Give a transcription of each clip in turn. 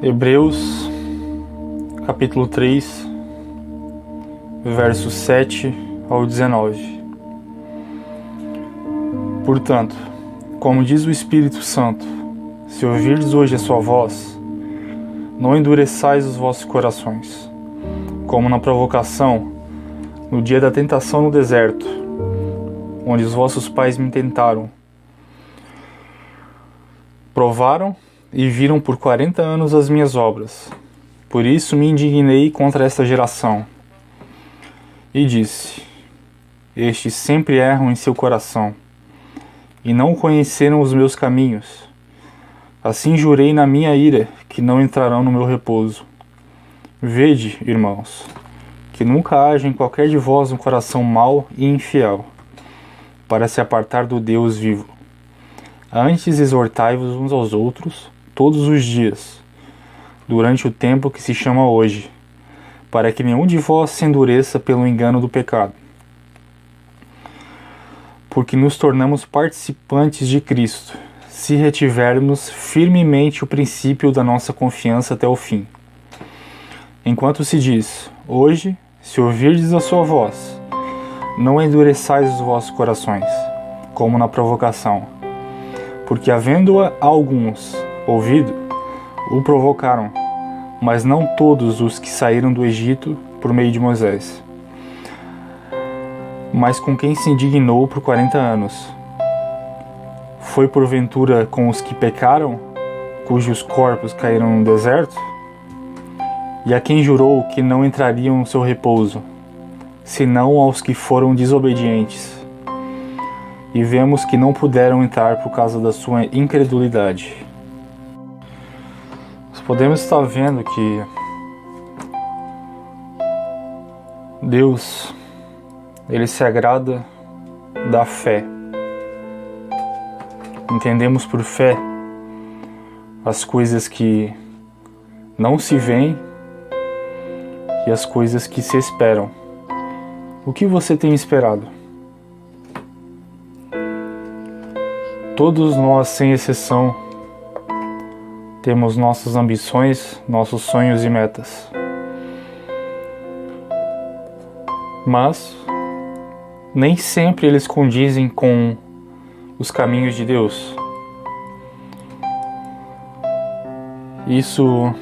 Hebreus, capítulo 3, versos 7 ao 19. Portanto, como diz o Espírito Santo, se ouvirdes hoje a sua voz, não endureçais os vossos corações, como na provocação, no dia da tentação no deserto, onde os vossos pais me tentaram. Provaram e viram por 40 anos as minhas obras. Por isso me indignei contra esta geração. E disse: estes sempre erram em seu coração, e não conheceram os meus caminhos. Assim jurei na minha ira, que não entrarão no meu repouso. Vede, irmãos, que nunca haja em qualquer de vós um coração mau e infiel, para se apartar do Deus vivo. Antes exortai-vos uns aos outros, todos os dias, durante o tempo que se chama hoje, para que nenhum de vós se endureça pelo engano do pecado. Porque nos tornamos participantes de Cristo, se retivermos firmemente o princípio da nossa confiança até o fim. Enquanto se diz: hoje, se ouvirdes a sua voz, não endureçais os vossos corações, como na provocação. Porque havendo-a alguns ouvido, o provocaram, mas não todos os que saíram do Egito por meio de Moisés. Mas com quem se indignou por 40 anos? Foi porventura com os que pecaram, cujos corpos caíram no deserto? E a quem jurou que não entrariam no seu repouso, senão aos que foram desobedientes? E vemos que não puderam entrar por causa da sua incredulidade. Nós podemos estar vendo que Deus, Ele se agrada da fé. Entendemos por fé as coisas que não se veem e as coisas que se esperam. O que você tem esperado? Todos nós, sem exceção, temos nossas ambições, nossos sonhos e metas. Mas nem sempre eles condizem com os caminhos de Deus. Isso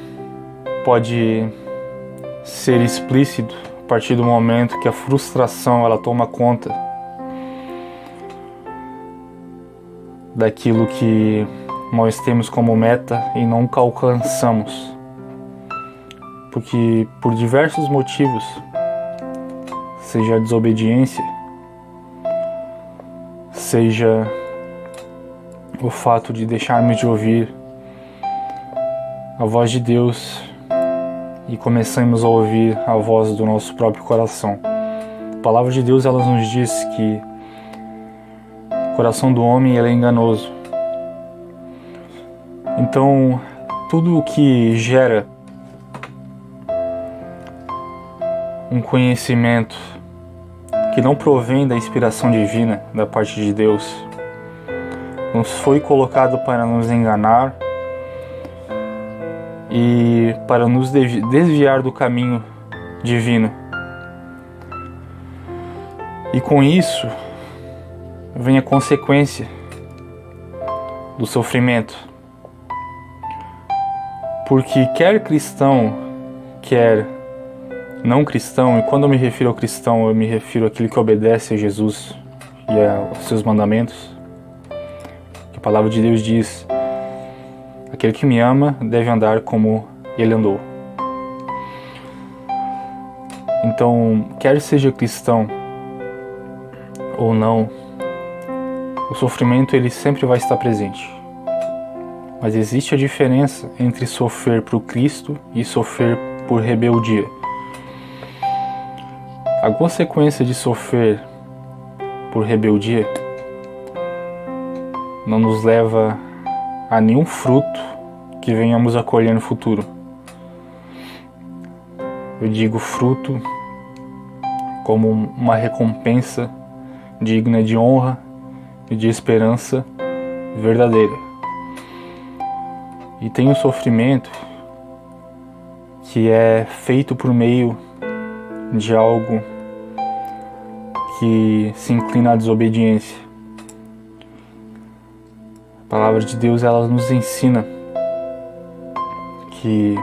pode ser explícito a partir do momento que a frustração ela toma conta daquilo que nós temos como meta e nunca alcançamos. Porque por diversos motivos, seja a desobediência, seja o fato de deixarmos de ouvir a voz de Deus e começamos a ouvir a voz do nosso próprio coração. A palavra de Deus ela nos diz que o coração do homem ele é enganoso. Então, tudo o que gera um conhecimento que não provém da inspiração divina da parte de Deus, nos foi colocado para nos enganar e para nos desviar do caminho divino. E com isso vem a consequência do sofrimento. Porque quer cristão, quer não cristão, e quando eu me refiro ao cristão, eu me refiro àquele que obedece a Jesus e aos seus mandamentos, que a palavra de Deus diz: aquele que me ama deve andar como ele andou. Então, quer seja cristão ou não, o sofrimento ele sempre vai estar presente. Mas existe a diferença entre sofrer por Cristo e sofrer por rebeldia. A consequência de sofrer por rebeldia não nos leva a nenhum fruto que venhamos a colher no futuro. Eu digo fruto como uma recompensa digna de honra e de esperança verdadeira. E tem o sofrimento que é feito por meio de algo que se inclina à desobediência. A palavra de Deus, ela nos ensina que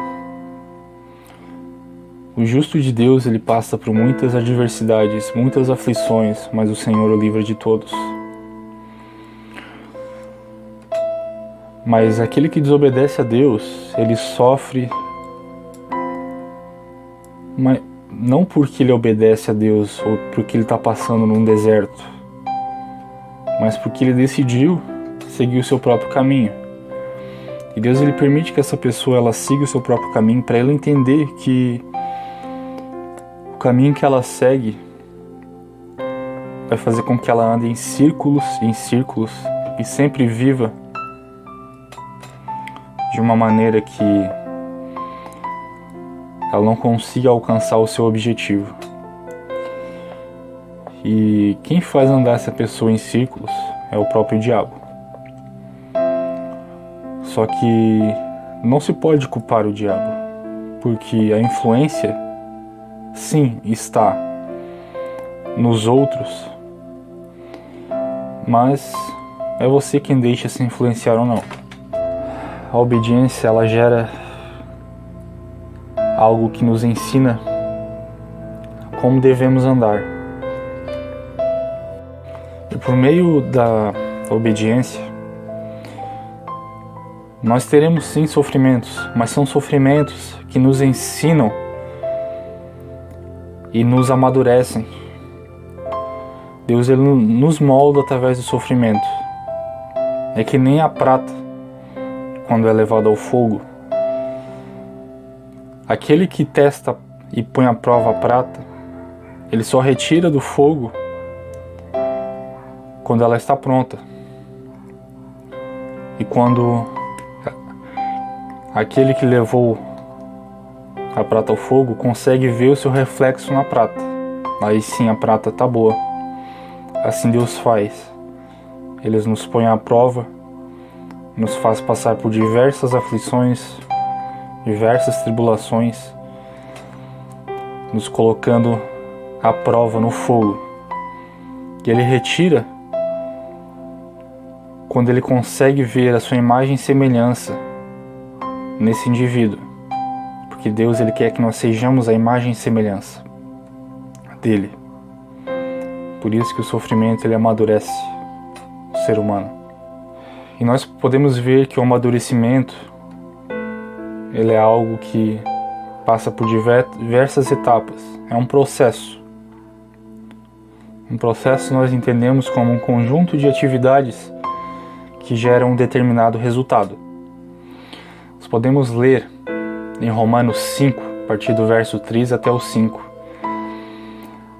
o justo de Deus, ele passa por muitas adversidades, muitas aflições, mas o Senhor o livra de todos. Mas aquele que desobedece a Deus, ele sofre, mas não porque ele obedece a Deus ou porque ele está passando num deserto, mas porque ele decidiu seguir o seu próprio caminho. E Deus, ele permite que essa pessoa ela siga o seu próprio caminho para ela entender que o caminho que ela segue vai fazer com que ela ande em círculos e sempre viva de uma maneira que ela não consiga alcançar o seu objetivo. E quem faz andar essa pessoa em círculos é o próprio diabo. Só que não se pode culpar o diabo, porque a influência, sim, está nos outros, mas é você quem deixa se influenciar ou não. A obediência, ela gera algo que nos ensina como devemos andar. E por meio da obediência, nós teremos sim sofrimentos, mas são sofrimentos que nos ensinam e nos amadurecem. Deus, ele nos molda através do sofrimento. É que nem a prata, quando é levada ao fogo. Aquele que testa e põe à prova a prata, ele só retira do fogo quando ela está pronta. E quando aquele que levou a prata ao fogo consegue ver o seu reflexo na prata, aí sim a prata está boa. Assim Deus faz. Ele nos põe à prova, nos faz passar por diversas aflições, diversas tribulações, nos colocando à prova no fogo. E ele retira quando ele consegue ver a sua imagem e semelhança nesse indivíduo. Porque Deus, ele quer que nós sejamos a imagem e semelhança dele. Por isso que o sofrimento, ele amadurece o ser humano. E nós podemos ver que o amadurecimento, ele é algo que passa por diversas etapas. É um processo. Um processo nós entendemos como um conjunto de atividades que geram um determinado resultado. Nós podemos ler em Romanos 5, a partir do verso 3 até o 5.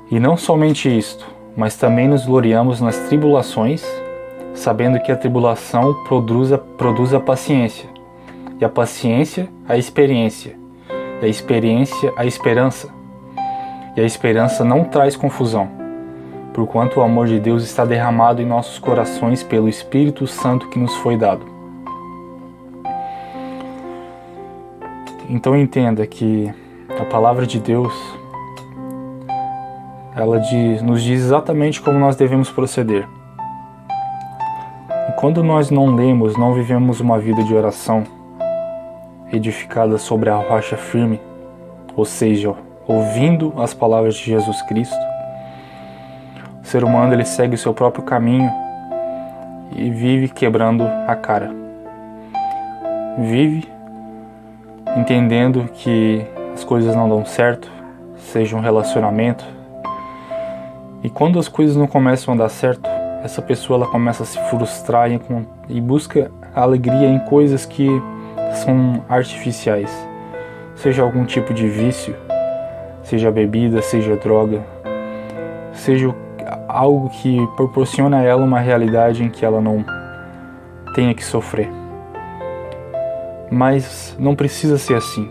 E não somente isto, mas também nos gloriamos nas tribulações, sabendo que a tribulação produz a paciência, e a paciência, a experiência, e a experiência, a esperança. E a esperança não traz confusão, porquanto o amor de Deus está derramado em nossos corações pelo Espírito Santo que nos foi dado. Então entenda que a palavra de Deus, ela nos diz exatamente como nós devemos proceder. E quando nós não lemos, não vivemos uma vida de oração edificada sobre a rocha firme, ou seja, ouvindo as palavras de Jesus Cristo, o ser humano, ele segue o seu próprio caminho e vive quebrando a cara. Vive entendendo que as coisas não dão certo, seja um relacionamento. E quando as coisas não começam a dar certo, essa pessoa ela começa a se frustrar e busca alegria em coisas que são artificiais. Seja algum tipo de vício, seja bebida, seja droga, seja algo que proporciona a ela uma realidade em que ela não tenha que sofrer. Mas não precisa ser assim.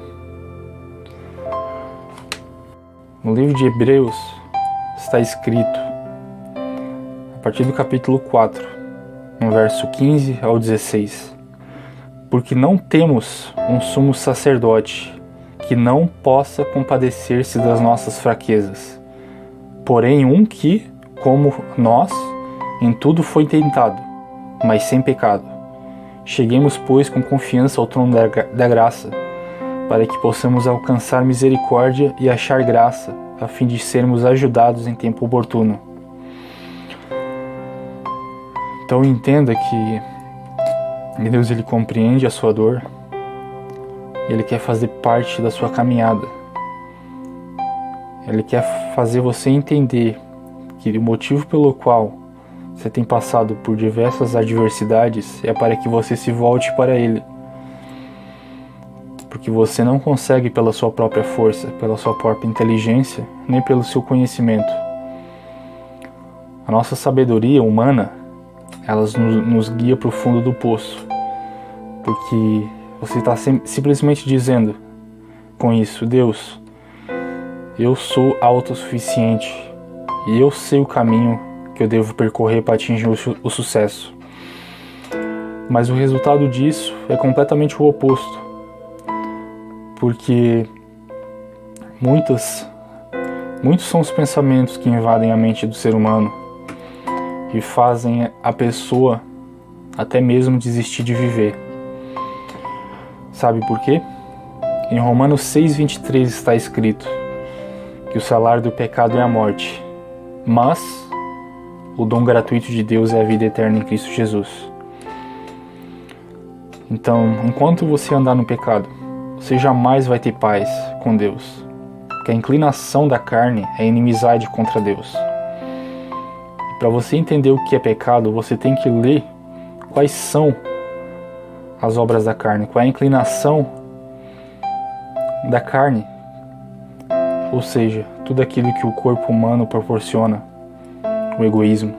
No livro de Hebreus está escrito, a partir do capítulo 4, no verso 15 ao 16: porque não temos um sumo sacerdote que não possa compadecer-se das nossas fraquezas, porém um que, como nós, em tudo foi tentado, mas sem pecado. Cheguemos, pois, com confiança ao trono da graça, para que possamos alcançar misericórdia e achar graça, a fim de sermos ajudados em tempo oportuno. Então entenda que Deus, ele compreende a sua dor, e Ele quer fazer parte da sua caminhada. Ele quer fazer você entender que o motivo pelo qual você tem passado por diversas adversidades é para que você se volte para Ele. Porque você não consegue pela sua própria força, pela sua própria inteligência, nem pelo seu conhecimento. A nossa sabedoria humana, ela nos guia para o fundo do poço. Porque você está simplesmente dizendo com isso: Deus, eu sou autossuficiente e eu sei o caminho que eu devo percorrer para atingir o sucesso. Mas o resultado disso é completamente o oposto, porque muitos são os pensamentos que invadem a mente do ser humano e fazem a pessoa até mesmo desistir de viver. Sabe por quê? Em Romanos 6,23 está escrito que o salário do pecado é a morte, mas o dom gratuito de Deus é a vida eterna em Cristo Jesus. Então, enquanto você andar no pecado, você jamais vai ter paz com Deus, porque a inclinação da carne é inimizade contra Deus. Para você entender o que é pecado, você tem que ler quais são as obras da carne, qual é a inclinação da carne, ou seja, tudo aquilo que o corpo humano proporciona, o egoísmo.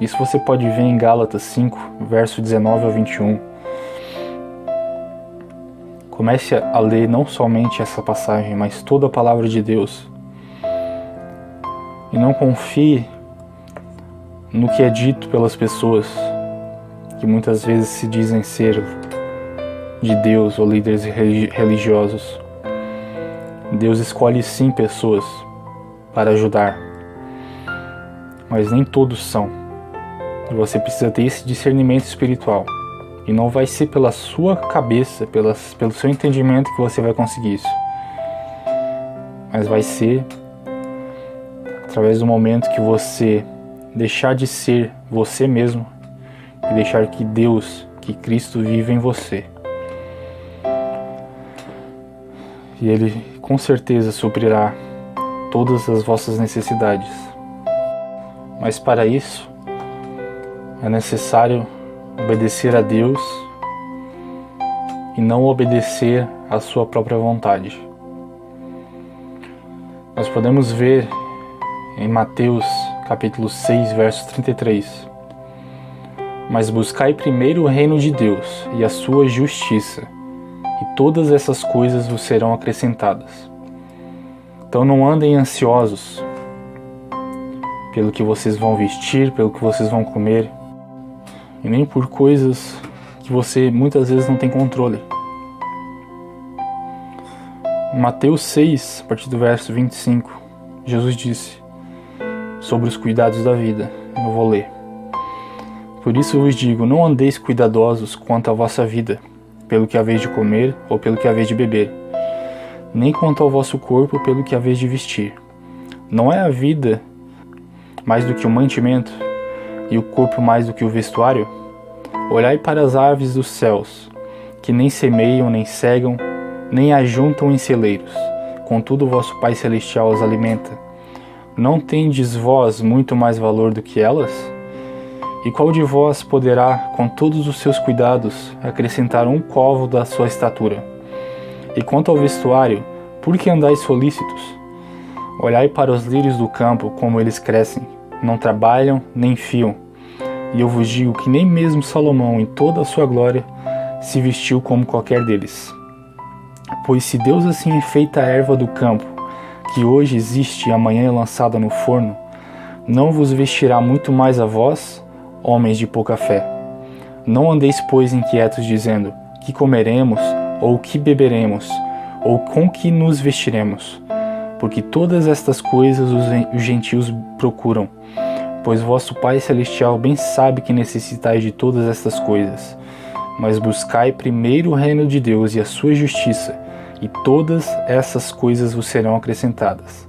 Isso você pode ver em Gálatas 5, verso 19 ao 21. Comece a ler não somente essa passagem, mas toda a palavra de Deus. E não confie no que é dito pelas pessoas, que muitas vezes se dizem ser de Deus ou líderes religiosos. Deus escolhe sim pessoas para ajudar, mas nem todos são. E você precisa ter esse discernimento espiritual. E não vai ser pela sua cabeça, pelo seu entendimento que você vai conseguir isso. Mas vai ser através do momento que você deixar de ser você mesmo e deixar que Deus, que Cristo vive em você. E Ele com certeza suprirá todas as vossas necessidades. Mas para isso é necessário obedecer a Deus e não obedecer à sua própria vontade. Nós podemos ver em Mateus capítulo 6, verso 33. Mas buscai primeiro o reino de Deus e a sua justiça, e todas essas coisas vos serão acrescentadas. Então não andem ansiosos pelo que vocês vão vestir, pelo que vocês vão comer, e nem por coisas que você muitas vezes não tem controle. Em Mateus 6, a partir do verso 25, Jesus disse sobre os cuidados da vida. Eu vou ler. Por isso eu vos digo, não andeis cuidadosos quanto à vossa vida, pelo que haveis de comer ou pelo que haveis de beber, nem quanto ao vosso corpo pelo que haveis de vestir. Não é a vida mais do que o mantimento, e o corpo mais do que o vestuário? Olhai para as aves dos céus, que nem semeiam, nem cegam, nem ajuntam em celeiros, contudo o vosso Pai Celestial as alimenta. Não tendes vós muito mais valor do que elas? E qual de vós poderá, com todos os seus cuidados, acrescentar um covo da sua estatura? E quanto ao vestuário, por que andais solícitos? Olhai para os lírios do campo, como eles crescem, não trabalham nem fiam. E eu vos digo que nem mesmo Salomão, em toda a sua glória, se vestiu como qualquer deles. Pois se Deus assim enfeita a erva do campo, que hoje existe e amanhã é lançada no forno, não vos vestirá muito mais a vós, homens de pouca fé. Não andeis, pois, inquietos, dizendo, que comeremos, ou que beberemos, ou com que nos vestiremos? Porque todas estas coisas os gentios procuram, pois vosso Pai Celestial bem sabe que necessitais de todas estas coisas. Mas buscai primeiro o reino de Deus e a sua justiça, e todas essas coisas vos serão acrescentadas.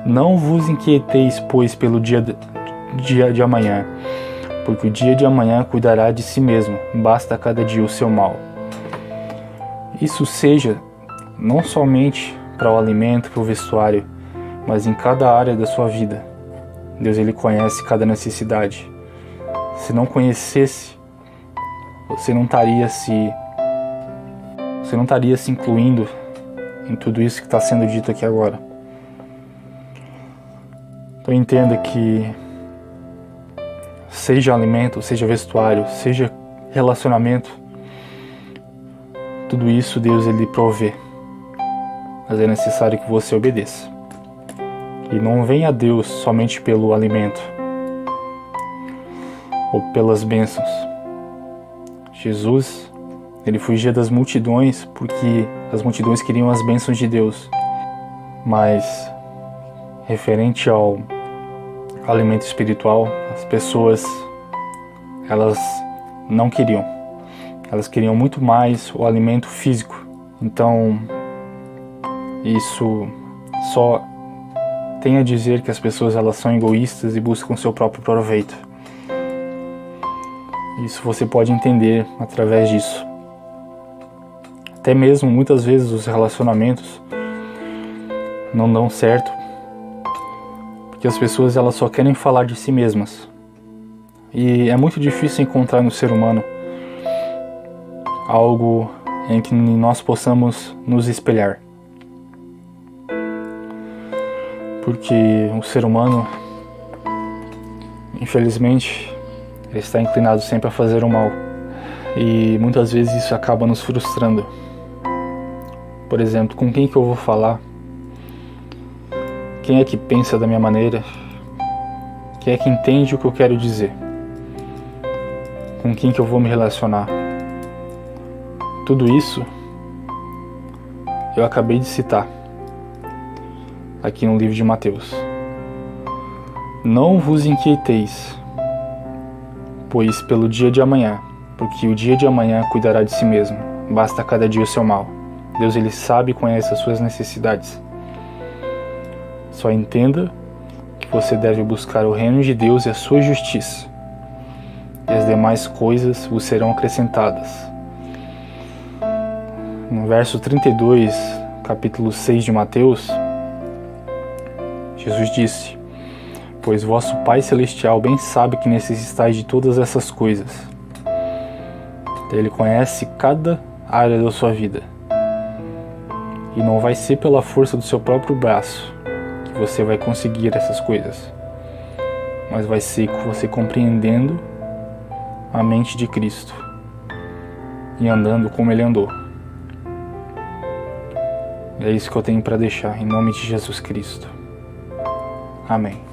Não vos inquieteis, pois, pelo dia de amanhã, porque o dia de amanhã cuidará de si mesmo, basta a cada dia o seu mal. Isso seja não somente para o alimento, para o vestuário, mas em cada área da sua vida. Deus, Ele conhece cada necessidade. Se não conhecesse, você não estaria se incluindo em tudo isso que está sendo dito aqui agora. Então entenda que seja alimento, seja vestuário, seja relacionamento, tudo isso Deus Ele provê. Mas é necessário que você obedeça. E não venha a Deus somente pelo alimento ou pelas bênçãos. Jesus, Ele fugia das multidões porque as multidões queriam as bênçãos de Deus. Mas, referente ao alimento espiritual, as pessoas, elas não queriam. Elas queriam muito mais o alimento físico. Então, isso só tem a dizer que as pessoas elas são egoístas e buscam seu próprio proveito. Isso você pode entender através disso. Até mesmo muitas vezes os relacionamentos não dão certo porque as pessoas elas só querem falar de si mesmas. E é muito difícil encontrar no ser humano algo em que nós possamos nos espelhar. Porque o ser humano, infelizmente, ele está inclinado sempre a fazer o mal. E muitas vezes isso acaba nos frustrando. Por exemplo, com quem que eu vou falar? Quem é que pensa da minha maneira? Quem é que entende o que eu quero dizer? Com quem que eu vou me relacionar? Tudo isso eu acabei de citar aqui no livro de Mateus. Não vos inquieteis, pois pelo dia de amanhã, porque o dia de amanhã cuidará de si mesmo, basta cada dia o seu mal. Deus Ele sabe e conhece as suas necessidades. Só entenda que você deve buscar o reino de Deus e a sua justiça, e as demais coisas vos serão acrescentadas. No verso 32, capítulo 6 de Mateus, Jesus disse: pois vosso Pai Celestial bem sabe que necessitais de todas essas coisas. Ele conhece cada área da sua vida. E não vai ser pela força do seu próprio braço que você vai conseguir essas coisas. Mas vai ser você compreendendo a mente de Cristo e andando como Ele andou. É isso que eu tenho para deixar, em nome de Jesus Cristo. Amém.